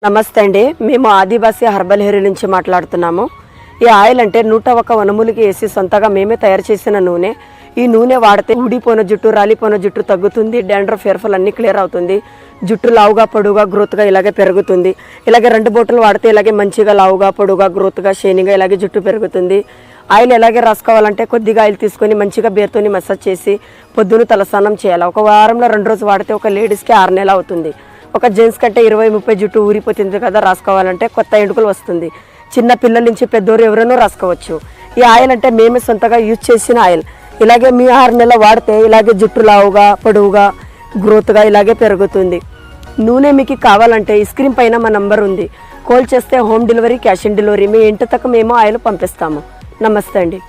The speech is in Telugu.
నమస్తే అండి. మేము ఆదివాసీ హర్బల్ హెయిర్ నుంచి మాట్లాడుతున్నాము. ఈ ఆయిల్ అంటే 101 వనమూలిక వేసి సొంతగా మేమే తయారు చేసిన నూనె. ఈ నూనె వాడితే ఊడిపోయిన జుట్టు, రాలిపోయిన జుట్టు తగ్గుతుంది. డాండ్రఫ్, హెయిర్ ఫాల్ అన్నీ క్లియర్ అవుతుంది. జుట్టు లావుగా, పొడుగా, గ్రోత్గా ఇలాగే పెరుగుతుంది. ఇలాగే 2 బొట్టలు వాడితే ఇలాగే మంచిగా లావుగా, పొడుగా, గ్రోత్గా, షైనింగ్గా ఇలాగే జుట్టు పెరుగుతుంది. ఆయిల్ ఎలాగే రాసుకోవాలంటే కొద్దిగా ఆయిల్ తీసుకొని మంచిగా బేర్తోని మసాజ్ చేసి పొద్దున తలస్నానం చేయాలి. ఒక వారంలో 2 రోజులు వాడితే ఒక లేడీస్కి 6 నెలలు అవుతుంది. ఒక జెంట్స్ కంటే 20-30 జుట్టు ఊరిపోతుంది కదా, రాసుకోవాలంటే కొత్త ఎండుకలు వస్తుంది. చిన్న పిల్లల నుంచి పెద్దోరు ఎవరైనా రాసుకోవచ్చు. ఈ ఆయిల్ అంటే మేమే సొంతగా యూజ్ చేసిన ఆయిల్. ఇలాగే మీ 6 నెలలు వాడితే ఇలాగే జుట్టు లావుగా, పొడవుగా, గ్రోత్గా ఇలాగే పెరుగుతుంది. నూనె మీకు కావాలంటే ఈ స్క్రీన్ పైన మా నంబర్ ఉంది. కాల్ చేస్తే home delivery, cash on delivery మీ ఇంటి తక్క మేము ఆయిల్ పంపిస్తాము. నమస్తే అండి.